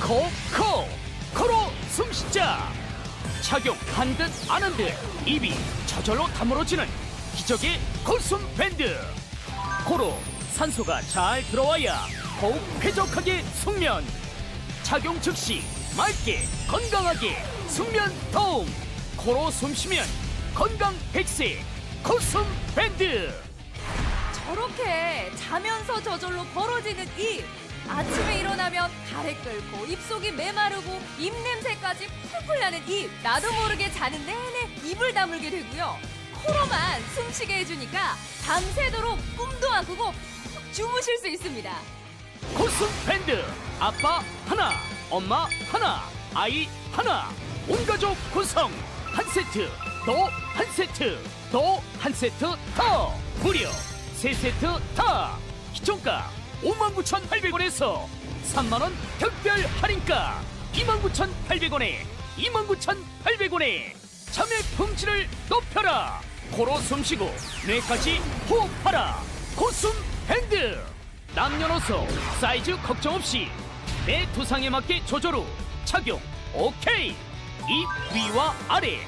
코로 숨쉬자. 착용한 듯 안 한 듯 입이 저절로 다물어지는 기적의 코숨 밴드. 코로 산소가 잘 들어와야 더욱 쾌적하게 숙면. 착용 즉시 맑게 건강하게 숙면 도움. 코로 숨쉬면 건강 100세 코숨 밴드. 저렇게 자면서 저절로 벌어지는 입. 아침에 일어나면 가래 끓고 입속이 메마르고 입냄새까지 풀풀 나는 입. 나도 모르게 자는 내내 입을 다물게 되고요. 코로만 숨쉬게 해주니까 밤새도록 꿈도 안 꾸고 푹 주무실 수 있습니다. 코숨 밴드. 아빠 하나, 엄마 하나, 아이 하나, 온 가족 구성. 한 세트, 또 한 세트, 또 한 세트 더. 무려 세 세트 다. 기존가 59,800원에서 3만원 특별 할인가 29,800원에 29,800원에 참외 품질을 높여라. 코로 숨쉬고 뇌까지 호흡하라. 코숨 밴드. 남녀노소 사이즈 걱정 없이 내 두상에 맞게 조절 후 착용 오케이. 입 위와 아래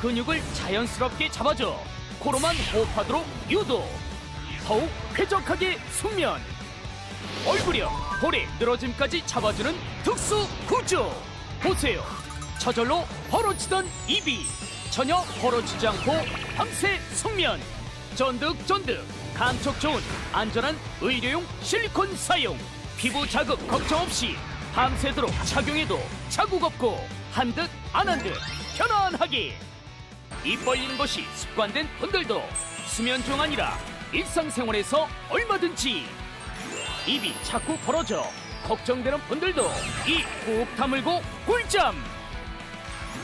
근육을 자연스럽게 잡아줘 코로만 호흡하도록 유도. 더욱 쾌적하게 숙면. 얼굴형 볼의 늘어짐까지 잡아주는 특수 구조. 보세요. 저절로 벌어지던 입이 전혀 벌어지지 않고 밤새 숙면. 쫀득쫀득 감촉 좋은 안전한 의료용 실리콘 사용. 피부 자극 걱정 없이 밤새도록 착용해도 자국 없고 한 듯 안 한 듯 편안하게. 입 벌리는 것이 습관된 분들도 수면 중 아니라 일상생활에서 얼마든지. 입이 자꾸 벌어져 걱정되는 분들도 입 꾹 다물고 꿀잠.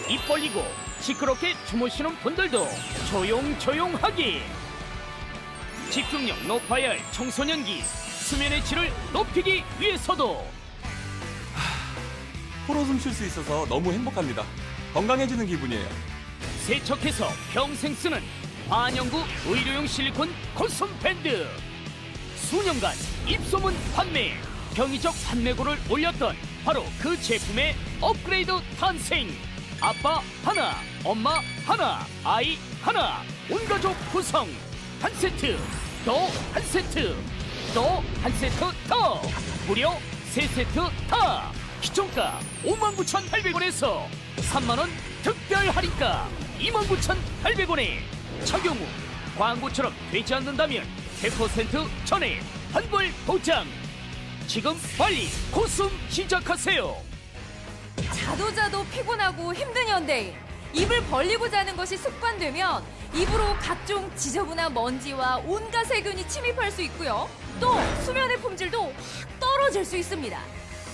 입 벌리고 시끄럽게 주무시는 분들도 조용조용하게. 집중력 높아야 할 청소년기 수면의 질을 높이기 위해서도 코로 숨 쉴 수 있어서 너무 행복합니다. 건강해지는 기분이에요. 세척해서 평생 쓰는 반영구 의료용 실리콘 코숨 밴드. 수년간 입소문 판매, 경이적 판매고를 올렸던 바로 그 제품의 업그레이드 탄생. 아빠 하나, 엄마 하나, 아이 하나, 온 가족 구성. 한 세트, 또 한 세트, 또 한 세트 더. 무려 세 세트 다. 기존가 59,800원에서 3만원 특별 할인가 29,800원에 착용 후 광고처럼 되지 않는다면 100% 전액 환불 보장. 지금 빨리 코숨 시작하세요. 자도 피곤하고 힘든 현대인. 입을 벌리고 자는 것이 습관되면 입으로 각종 지저분한 먼지와 온갖 세균이 침입할 수 있고요. 또 수면의 품질도 확 떨어질 수 있습니다.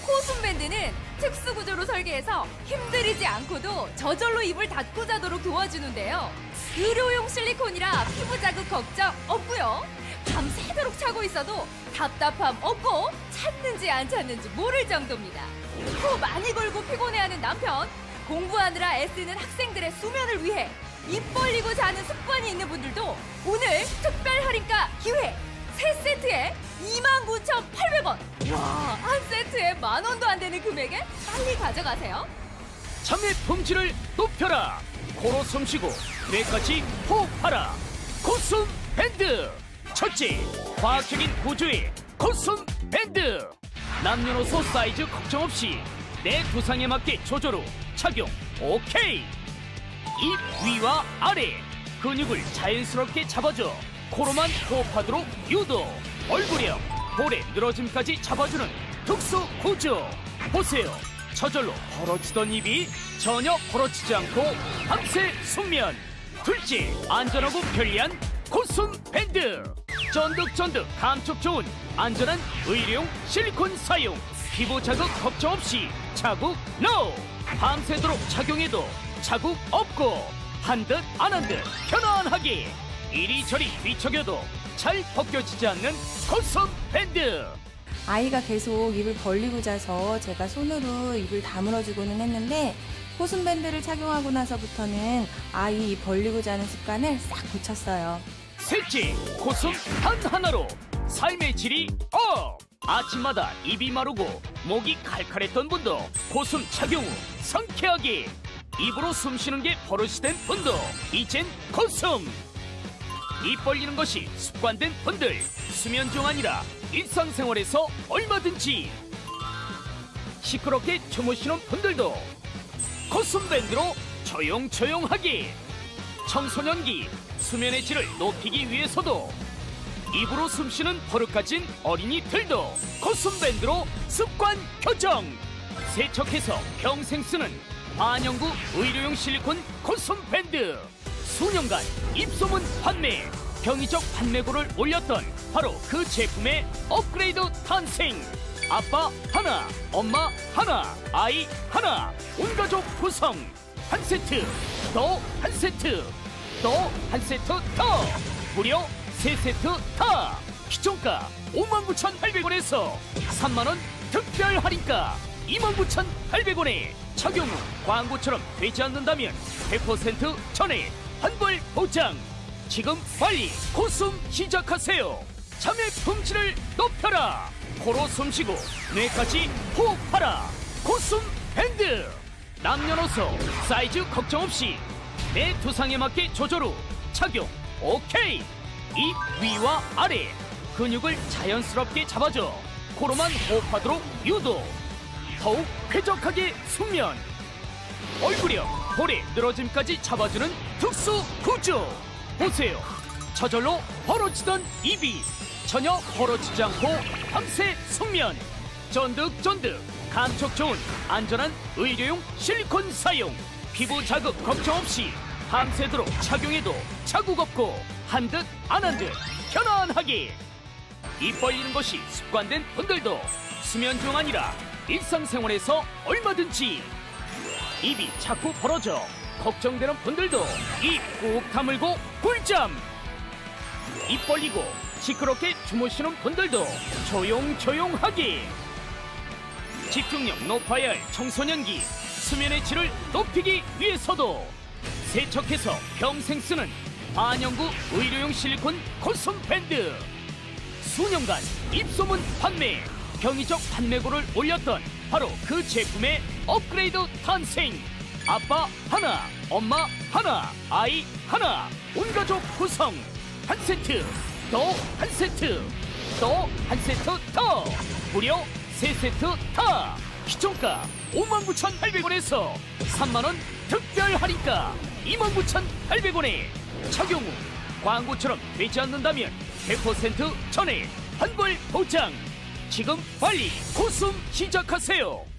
코숨 밴드는 특수 구조로 설계해서 힘들이지 않고도 저절로 입을 닫고 자도록 도와주는데요. 의료용 실리콘이라 피부 자극 걱정 없고요. 밤새도록 차고 있어도 답답함 없고 찾는지 안 찾는지 모를 정도입니다. 코 많이 골고 피곤해하는 남편, 공부하느라 애쓰는 학생들의 수면을 위해 입 벌리고 자는 습관이 있는 분들도 오늘 특별 할인가 기회 세 세트에 29,800원. 와, 한 세트에 만원도 안 되는 금액에 빨리 가져가세요. 참외 품질을 높여라. 코로 숨쉬고 뇌까지 호흡하라. 코숨 밴드. 첫째, 과학적인 구조의 코숨 밴드. 남녀노소 사이즈 걱정 없이 내 두상에 맞게 조절 후 착용 오케이. 입 위와 아래 근육을 자연스럽게 잡아줘 코로만 호흡하도록 유도. 얼굴형 볼의 늘어짐까지 잡아주는 특수 구조. 보세요. 저절로 벌어지던 입이 전혀 벌어지지 않고 밤새 숙면. 둘째, 안전하고 편리한 코숨 밴드. 쫀득쫀득 감촉 좋은 안전한 의료용 실리콘 사용. 피부 자극 걱정 없이 자국 NO. 밤새도록 착용해도 자국 없고 한 듯 안 한 듯 편안하게 이리저리 뒤척여도 잘 벗겨지지 않는 코숨 밴드. 아이가 계속 입을 벌리고 자서 제가 손으로 입을 다물어주고는 했는데 코숨밴드를 착용하고 나서부터는 아이 입 벌리고 자는 습관을 싹 고쳤어요. 셋째, 코숨 단 하나로 삶의 질이 업. 아침마다 입이 마르고 목이 칼칼했던 분도 고숨 착용 후 상쾌하게 입으로 숨 쉬는 게 버릇이 된 분도 이젠 고숨. 입 벌리는 것이 습관된 분들, 수면 중 아니라 일상생활에서 얼마든지 시끄럽게 주무시는 분들도 고숨 밴드로 조용조용하게, 청소년기 수면의 질을 높이기 위해서도 입으로 숨쉬는 버릇 가진 어린이들도 고숨 밴드로 습관 교정. 세척해서 평생 쓰는 반영구 의료용 실리콘 고숨 밴드. 수년간 입소문 판매, 경이적 판매고를 올렸던 바로 그 제품의 업그레이드 탄생. 아빠 하나, 엄마 하나, 아이 하나, 온 가족 구성. 한 세트, 또 한 세트, 또 한 세트 더. 무려 세 세트 다. 기존가 59,800원에서 3만원 특별 할인가 29,800원에 착용 후 광고처럼 되지 않는다면 100% 전액 환불 보장. 지금 빨리 고숨 시작하세요. 잠의 품질을 높여라. 코로 숨쉬고 뇌까지 호흡하라. 고숨 밴드. 남녀노소 사이즈 걱정 없이 내 두상에 맞게 조절 후 착용 오케이. 입 위와 아래 근육을 자연스럽게 잡아줘 코로만 호흡하도록 유도. 더욱 쾌적하게 숙면. 얼굴형 볼의 늘어짐까지 잡아주는 특수 구조. 보세요. 저절로 벌어지던 입이 전혀 벌어지지 않고 밤새 숙면. 쫀득쫀득 감촉 좋은 안전한 의료용 실리콘 사용. 피부 자극 걱정 없이 밤새도록 착용해도 자국 없고 한 듯 안 한 듯 편안하게. 입 벌리는 것이 습관된 분들도 수면 중 아니라 일상생활에서 얼마든지 입이 자꾸 벌어져 걱정되는 분들도 입 꾹 다물고 꿀잠. 입 벌리고 시끄럽게 주무시는 분들도 조용조용하게. 집중력 높아야 할 청소년기 수면의 질을 높이기 위해서도 세척해서 평생 쓰는 반영구 의료용 실리콘 고숨 밴드. 수년간 입소문 판매, 경이적 판매고를 올렸던 바로 그 제품의 업그레이드 탄생. 아빠 하나, 엄마 하나, 아이 하나, 온 가족 구성. 한 세트, 또 한 세트, 또 한 세트 더. 무려 세 세트 다. 기존가 59,800원에서 3만원 특별 할인가 29,800원에 착용 후 광고처럼 되지 않는다면 100% 전액 환불 보장. 지금 빨리 고숨 시작하세요.